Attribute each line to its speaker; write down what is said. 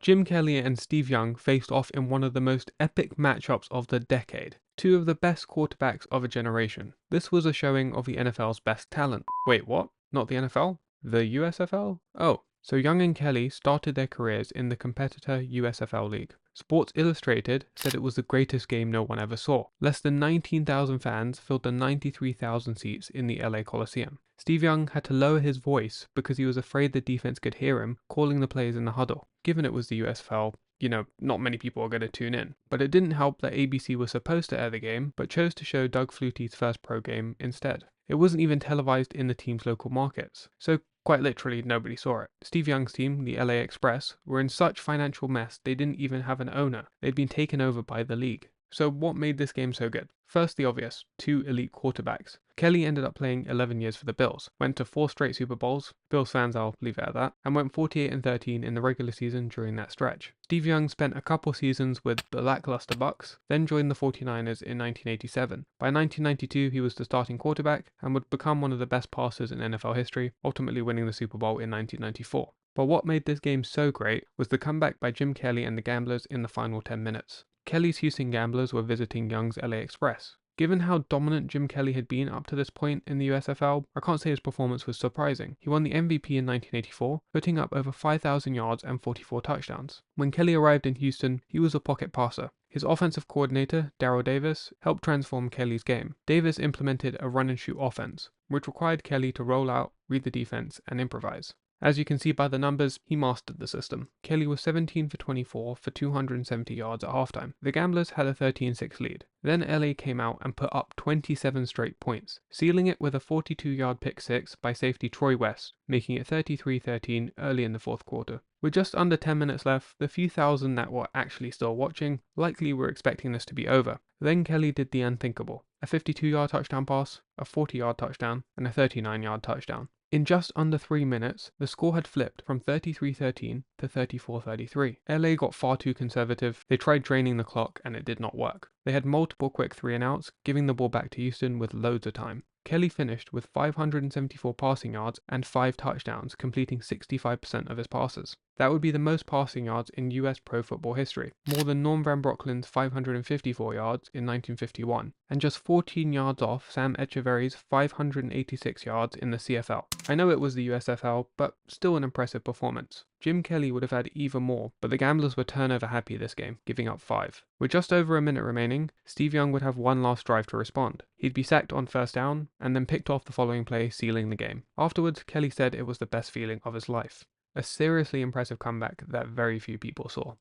Speaker 1: Jim Kelly and Steve Young faced off in one of the most epic matchups of the decade. Two of the best quarterbacks of a generation. This was a showing of the NFL's best talent. Wait, what? Not the NFL? The USFL? Oh, so Young and Kelly started their careers in the competitor USFL league. Sports Illustrated said it was the greatest game no one ever saw. Less than 19,000 fans filled the 93,000 seats in the LA Coliseum. Steve Young had to lower his voice because he was afraid the defense could hear him calling the plays in the huddle. Given it was the USFL, not many people are going to tune in. But it didn't help that ABC was supposed to air the game, but chose to show Doug Flutie's first pro game instead. It wasn't even televised in the team's local markets, so quite literally nobody saw it. Steve Young's team, the LA Express, were in such financial mess they didn't even have an owner. They'd been taken over by the league. So what made this game so good? First, the obvious, two elite quarterbacks. Kelly ended up playing 11 years for the Bills, went to 4 straight Super Bowls, Bills fans I'll leave it at that, and went 48-13 in the regular season during that stretch. Steve Young spent a couple seasons with the lackluster Bucks, then joined the 49ers in 1987. By 1992 he was the starting quarterback and would become one of the best passers in NFL history, ultimately winning the Super Bowl in 1994. But what made this game so great was the comeback by Jim Kelly and the Gamblers in the final 10 minutes. Kelly's Houston Gamblers were visiting Young's LA Express. Given how dominant Jim Kelly had been up to this point in the USFL, I can't say his performance was surprising. He won the MVP in 1984, putting up over 5,000 yards and 44 touchdowns. When Kelly arrived in Houston, he was a pocket passer. His offensive coordinator, Darryl Davis, helped transform Kelly's game. Davis implemented a run-and-shoot offense, which required Kelly to roll out, read the defense, and improvise. As you can see by the numbers, he mastered the system. Kelly was 17 for 24 for 270 yards at halftime. The Gamblers had a 13-6 lead. Then LA came out and put up 27 straight points, sealing it with a 42-yard pick six by safety Troy West, making it 33-13 early in the fourth quarter. With just under 10 minutes left, the few thousand that were actually still watching likely were expecting this to be over. Then Kelly did the unthinkable. A 52-yard touchdown pass, a 40-yard touchdown, and a 39-yard touchdown. In just under 3 minutes, the score had flipped from 33-13 to 34-33. LA got far too conservative. They tried draining the clock and it did not work. They had multiple quick 3-and-outs, giving the ball back to Houston with loads of time. Kelly finished with 574 passing yards and 5 touchdowns, completing 65% of his passes. That would be the most passing yards in US pro football history, more than Norm Van Brocklin's 554 yards in 1951, and just 14 yards off Sam Echeverry's 586 yards in the CFL. I know it was the USFL, but still an impressive performance. Jim Kelly would have had even more, but the Gamblers were turnover happy this game, giving up 5. With just over a minute remaining, Steve Young would have one last drive to respond. He'd be sacked on first down, and then picked off the following play, sealing the game. Afterwards, Kelly said it was the best feeling of his life. A seriously impressive comeback that very few people saw.